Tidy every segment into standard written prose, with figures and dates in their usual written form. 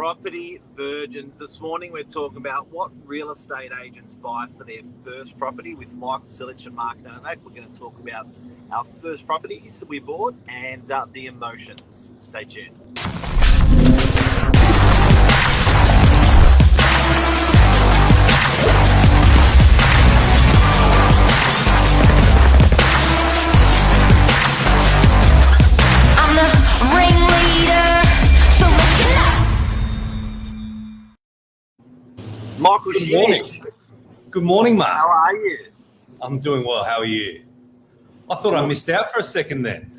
Property Virgins. This morning we're talking about what real estate agents buy for their first property with Michael Silich and Mark Novak. We're going to talk about our first properties that we bought and the emotions. Stay tuned. I'm the ringleader, so listen up. Michael Good morning. Silich, Good morning, Mark. how are you? I'm doing well. How are you? I thought I missed out for a second then.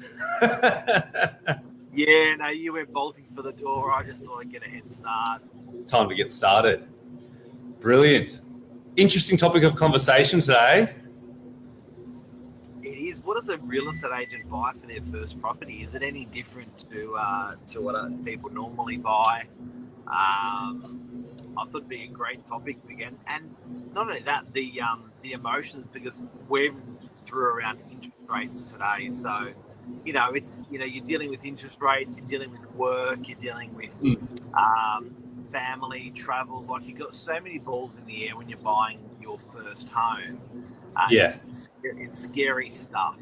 Yeah, no, you went bolting for the door. I just thought I'd get a head start. Time to get started. Brilliant. Interesting topic of conversation today. It is. What does a real estate agent buy for their first property? Is it any different to what people normally buy? I thought it'd be a great topic again, and not only that, the emotions, because we've threw around interest rates today. So, you're dealing with interest rates, you're dealing with work, you're dealing with family, travels. Like, you've got so many balls in the air when you're buying your first home. Yeah. It's scary stuff.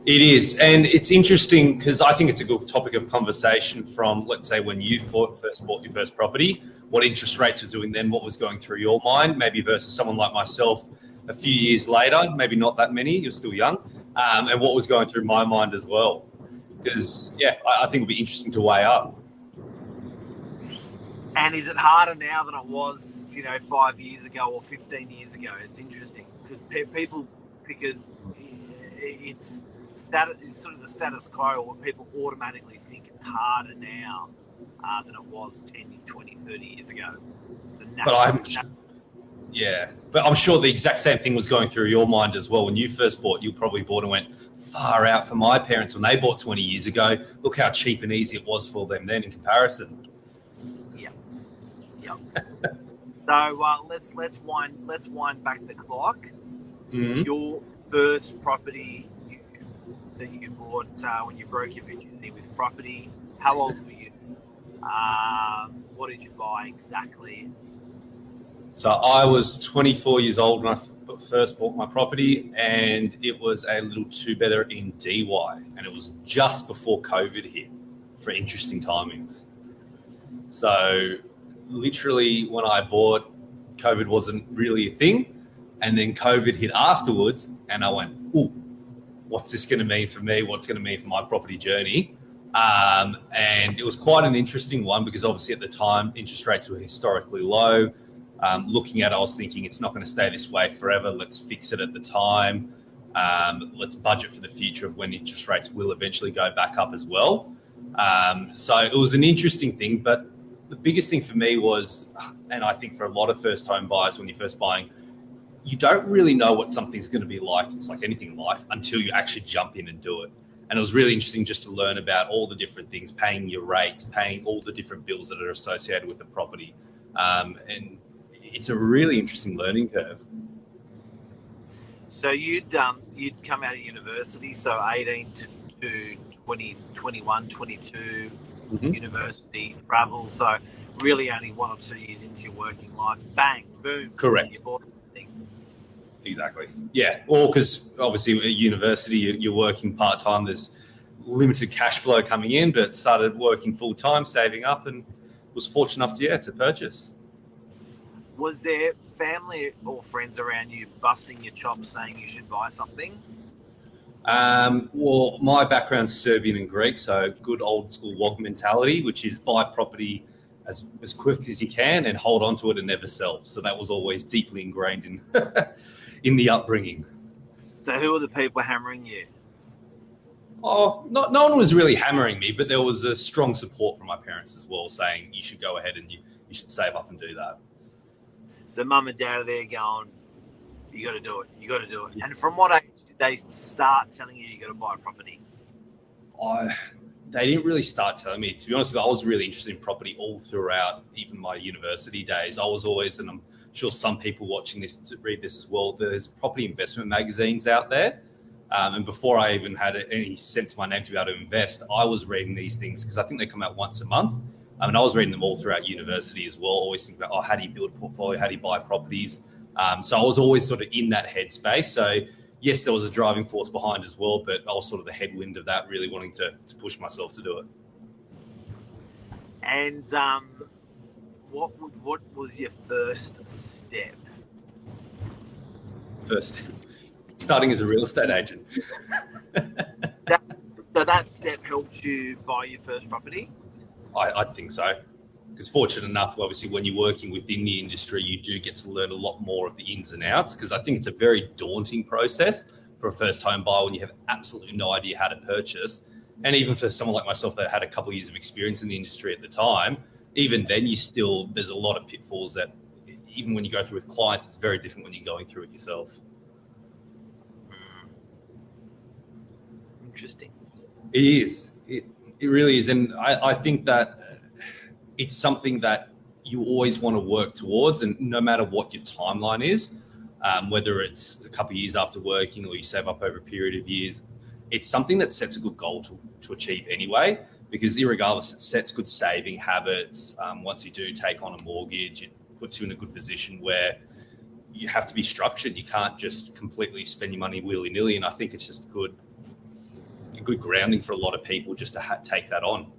It is. And it's interesting because I think it's a good topic of conversation from, let's say, when you first bought your first property, what interest rates were doing then, what was going through your mind, maybe versus someone like myself a few years later, maybe not that many, you're still young, and what was going through my mind as well. Because, I think it'll be interesting to weigh up. And is it harder now than it was, 5 years ago or 15 years ago? It's interesting because it's sort of the status quo, or people automatically think it's harder now than it was 10, 20, 30 years ago. It's the but I'm sure the exact same thing was going through your mind as well. When you first bought, you probably bought and went far out for my parents when they bought 20 years ago. Look how cheap and easy it was for them then in comparison. Yeah. So let's wind back the clock. Mm-hmm. Your first property that you bought when you broke your virginity with property. How old were you? What did you buy exactly? So I was 24 years old when I first bought my property, and it was a little two-bedder in DY, and it was just before COVID hit, for interesting timings. So literally when I bought, COVID wasn't really a thing, and then COVID hit afterwards, and I went, ooh, what's this going to mean for me? What's going to mean for my property journey? And it was quite an interesting one because obviously at the time, interest rates were historically low. Looking at it, I was thinking it's not going to stay this way forever. Let's fix it at the time. Let's budget for the future of when interest rates will eventually go back up as well. So it was an interesting thing, but the biggest thing for me was, and I think for a lot of first home buyers, when you're first buying, you don't really know what something's going to be like. It's like anything in life until you actually jump in and do it. And it was really interesting just to learn about all the different things, paying your rates, paying all the different bills that are associated with the property. And it's a really interesting learning curve. So you'd come out of university, so 18 to 20, 21, 22, university, travel. So really only 1 or 2 years into your working life, bang, boom. Correct. You bought the thing. Exactly. Yeah. Or because obviously at university, you're working part-time. There's limited cash flow coming in, but started working full-time, saving up, and was fortunate enough to purchase. Was there family or friends around you busting your chops saying you should buy something? Well, my background's Serbian and Greek, so good old school WOG mentality, which is buy property as quick as you can and hold on to it and never sell. So that was always deeply ingrained in in the upbringing. So who are the people hammering you? Oh, no one was really hammering me, but there was a strong support from my parents as well, saying you should go ahead and you should save up and do that. So mum and dad are there going, you got to do it. You got to do it. And from what age did they start telling you got to buy a property? They didn't really start telling me. To be honest with you, I was really interested in property all throughout, even my university days. I was always, and I'm sure some people watching this to read this as well, there's property investment magazines out there. And before I even had any sense of my name to be able to invest, I was reading these things because I think they come out once a month. And I was reading them all throughout university as well. Always think about, how do you build a portfolio? How do you buy properties? So I was always sort of in that headspace. So yes, there was a driving force behind as well, but I was sort of the headwind of that, really wanting to push myself to do it. And what was your first step? First, starting as a real estate agent. So that step helped you buy your first property? I think so. Because fortunate enough, obviously, when you're working within the industry, you do get to learn a lot more of the ins and outs, because I think it's a very daunting process for a first home buyer when you have absolutely no idea how to purchase. And even for someone like myself that had a couple of years of experience in the industry at the time, even then there's a lot of pitfalls that even when you go through with clients, it's very different when you're going through it yourself. Interesting. It is. It really is. And I think that it's something that you always want to work towards, and no matter what your timeline is, whether it's a couple of years after working or you save up over a period of years, it's something that sets a good goal to achieve anyway, because irregardless, it sets good saving habits. Once you do take on a mortgage, it puts you in a good position where you have to be structured. You can't just completely spend your money willy-nilly. And I think it's just a good grounding for a lot of people just to take that on,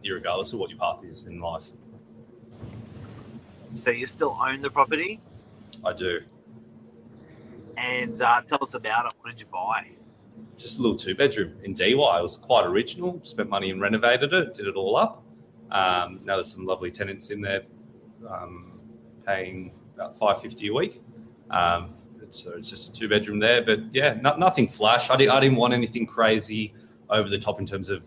irregardless of what your path is in life. So you still own the property? I do. And tell us about it. What did you buy? Just a little 2-bedroom in DY. It was quite original. Spent money and renovated it, did it all up. Now there's some lovely tenants in there, paying about $550 a week. So it's just a 2-bedroom there, but yeah, nothing flash. I didn't want anything crazy over the top in terms of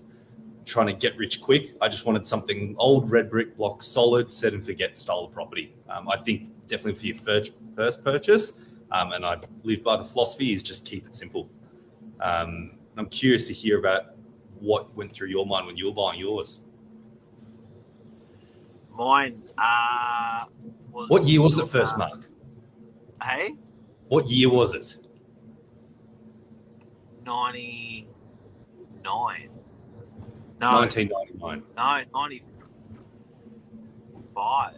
trying to get rich quick. I just wanted something old red brick block, solid, set and forget style of property. I think definitely for your first purchase, and I live by the philosophy, is just keep it simple. I'm curious to hear about what went through your mind when you were buying yours. Mine was... What year was it first, Mark? Hey? What year was it? 99. No. 1999. No, 95.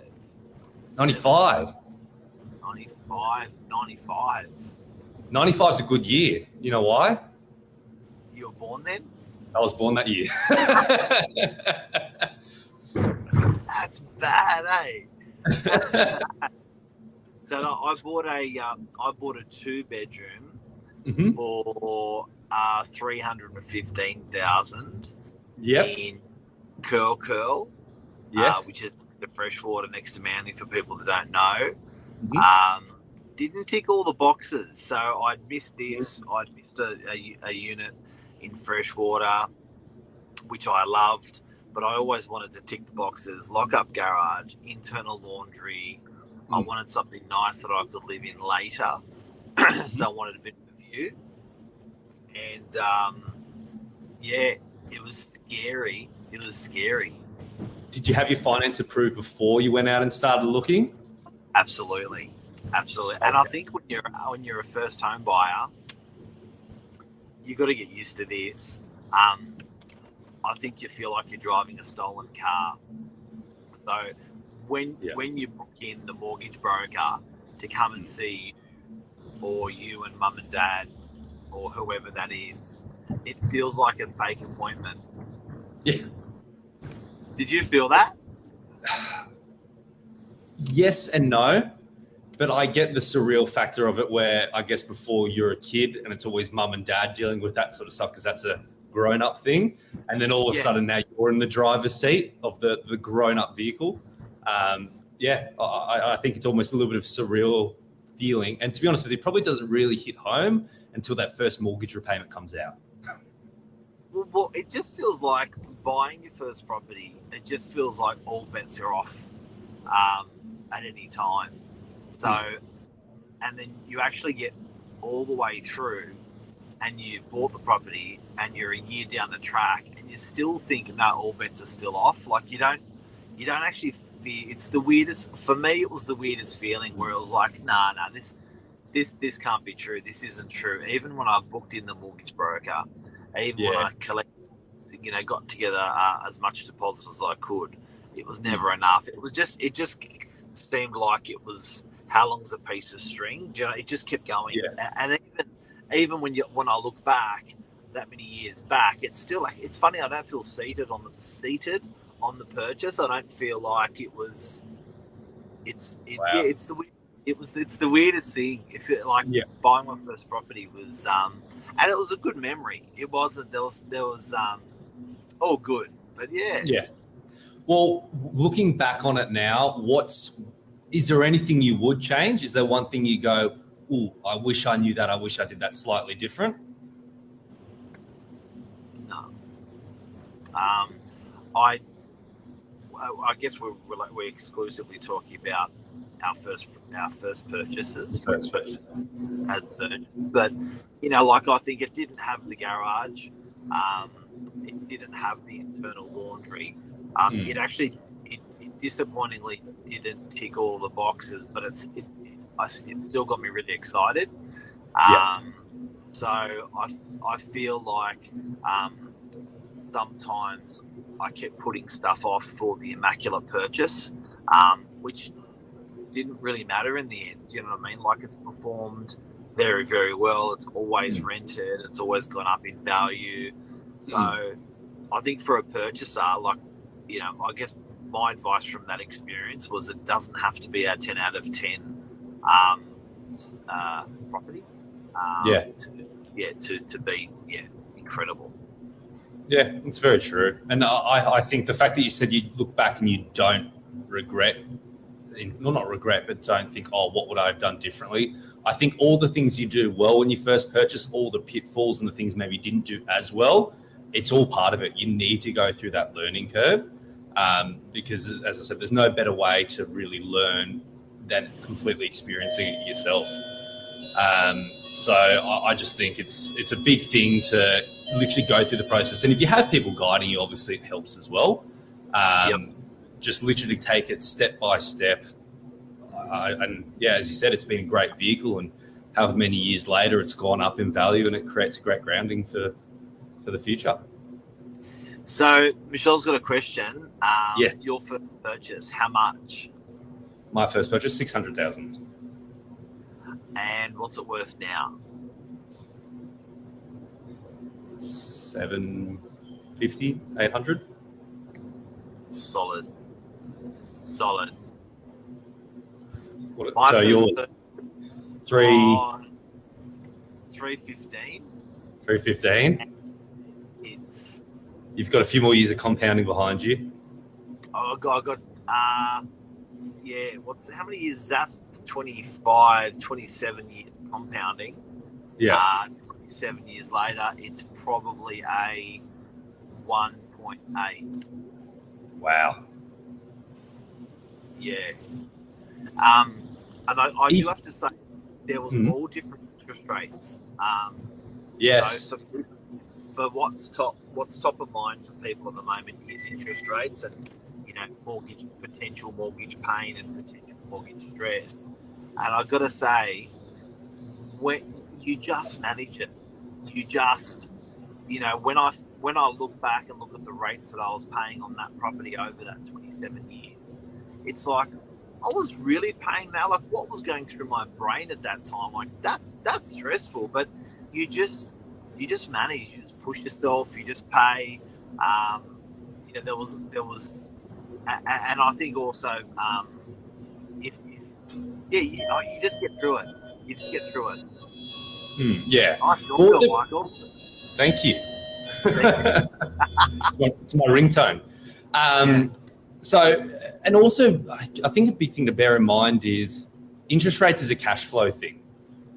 95? 95. 95 is a good year. You know why? You were born then? I was born that year. That's bad, eh? So I bought a 2-bedroom for $315,000 in Curl, yes. which is the freshwater next to Manly for people that don't know. Didn't tick all the boxes, so I'd missed this. I'd missed a unit in freshwater, which I loved, but I always wanted to tick the boxes: lock-up garage, internal laundry. I wanted something nice that I could live in later, so I wanted a bit of a view. And it was scary. Did you have your finance approved before you went out and started looking? Absolutely. Okay. And I think when you're a first home buyer, you got to get used to this. I think you feel like you're driving a stolen car. So when you book in the mortgage broker to come and see you, or you and mum and dad, or whoever that is, it feels like a fake appointment. Yeah. Did you feel that? Yes and no, but I get the surreal factor of it, where I guess before you're a kid and it's always mum and dad dealing with that sort of stuff because that's a grown-up thing, and then all of a sudden now you're in the driver's seat of the grown-up vehicle. I think it's almost a little bit of surreal feeling, and to be honest with you, it probably doesn't really hit home until that first mortgage repayment comes out. Well, it just feels like buying your first property, it just feels like all bets are off at any time. So, and then you actually get all the way through and you've bought the property and you're a year down the track and you still think, no, all bets are still off. Like you don't actually feel, it's the weirdest, for me, it was the weirdest feeling where it was like, nah, this can't be true. This isn't true. Even when I booked in the mortgage broker, even when I got together as much deposit as I could, It was never enough. It just seemed like it was how long's a piece of string. Do you know, it just kept going. Yeah. And even when I look back that many years back, it's still like, it's funny. I don't feel seated on the purchase. I don't feel like it was. Wow. Yeah, it's the weirdest thing. If it, like, buying my first property was and it was a good memory. It wasn't, there was all good, but yeah. Well, looking back on it now, is there anything you would change? Is there one thing you go, "Ooh, I wish I knew that. I wish I did that slightly different"? No. I guess we're exclusively talking about our first purchases as purchases. But you know, like, I think it didn't have the garage, it didn't have the internal laundry. It actually, it disappointingly didn't tick all the boxes, but it still got me really excited. So I feel like sometimes I kept putting stuff off for the immaculate purchase, which didn't really matter in the end. You know what I mean? Like, it's performed very, very well. It's always rented. It's always gone up in value. So I think for a purchaser, like, you know, I guess my advice from that experience was it doesn't have to be a 10 out of 10 property. To be incredible. Yeah, it's very true. And I think the fact that you said you look back and you don't regret, well, not regret, but don't think, oh, what would I have done differently? I think all the things you do well when you first purchase, all the pitfalls and the things maybe you didn't do as well, it's all part of it. You need to go through that learning curve, because, as I said, there's no better way to really learn than completely experiencing it yourself. So I just think it's a big thing to literally go through the process. And if you have people guiding you, obviously it helps as well. Just literally take it step by step. And yeah, as you said, it's been a great vehicle, and however many years later, it's gone up in value, and it creates a great grounding for the future. So Michelle's got a question. Yes. Your first purchase, how much? My first purchase, 600,000. And what's it worth now? 750, 800. Solid. So yours, 315. 315. You've got a few more years of compounding behind you. I got how many years is that? 25, 27 years compounding. 27 years later, it's probably a 1.8. Wow. Yeah. And I do have to say, there was all different interest rates. Yes. So for what's top of mind for people at the moment is interest rates, and, you know, potential mortgage pain and potential mortgage stress. And I've got to say, when you just manage it, you just, you know, when I look back and look at the rates that I was paying on that property over that 27 years, it's like, I was really paying that. Like, what was going through my brain at that time? Like, that's stressful, but you just manage, you just push yourself, you just pay. You know, there was, and I think also, you just get through it. Yeah. Nice job, Michael. Thank you. It's my ringtone. So, and also, I think a big thing to bear in mind is interest rates is a cash flow thing.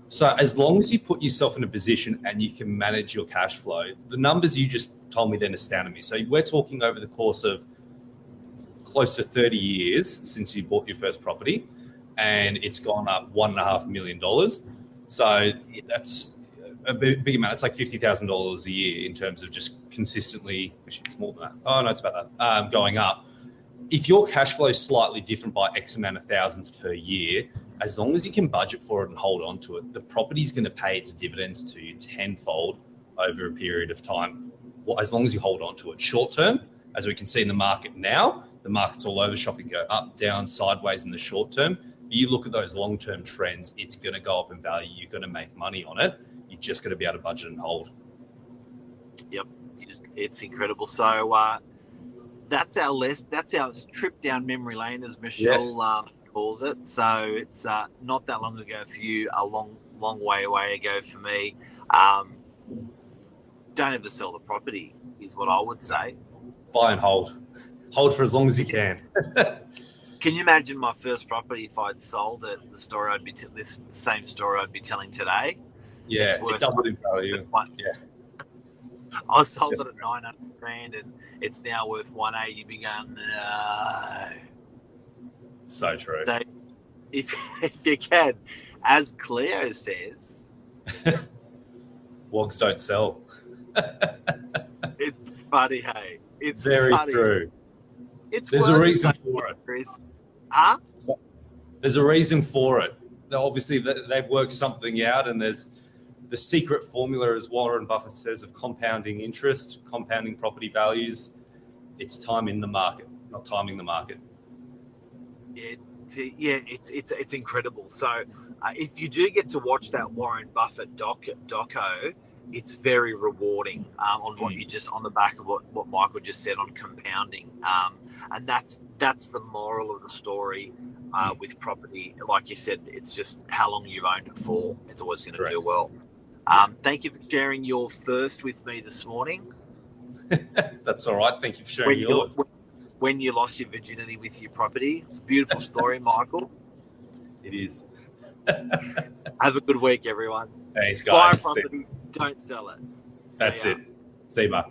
So as long as you put yourself in a position and you can manage your cash flow, the numbers you just told me then astounded me. So we're talking over the course of close to 30 years since you bought your first property, and it's gone up $1.5 million. So that's a big amount. It's like $50,000 a year in terms of just consistently, actually it's more than that. Oh no, it's about that, going up. If your cash flow is slightly different by X amount of thousands per year, as long as you can budget for it and hold on to it, the property is going to pay its dividends to you tenfold over a period of time. Well, as long as you hold on to it. Short term, as we can see in the market now, the markets all over shopping go up, down, sideways in the short term. You look at those long-term trends, it's going to go up in value. You're going to make money on it. You're just going to be able to budget and hold. Yep, it's incredible. So that's our trip down memory lane, as Michelle calls it. So it's not that long ago for you, a long way ago for me. Don't ever sell the property is what I would say. Buy and hold. Hold for as long as you can. Can you imagine my first property if I'd sold it? The story this same story I'd be telling today. Yeah, it doubled in value. Yeah, I sold it at 900 grand, and it's now worth 180. You'd be going, no. So true. So if you can, as Cleo says, wogs don't sell. It's funny, hey. It's very funny. true. There's a reason for it. Chris. Huh? There's a reason for it. Obviously, they've worked something out, and there's the secret formula, as Warren Buffett says, of compounding interest, compounding property values. It's time in the market, not timing the market. It's incredible. So if you do get to watch that Warren Buffett doco, it's very rewarding on what you just on the back of what Michael just said on compounding, and that's the moral of the story with property. Like you said, it's just how long you've owned it for. It's always going to do well. Thank you for sharing your first with me this morning. That's all right. Thank you for sharing yours. When you lost your virginity with your property. It's a beautiful story, Michael. It is. Have a good week, everyone. Thanks, guys. Buy a property, don't sell it. That's it. See you, bye.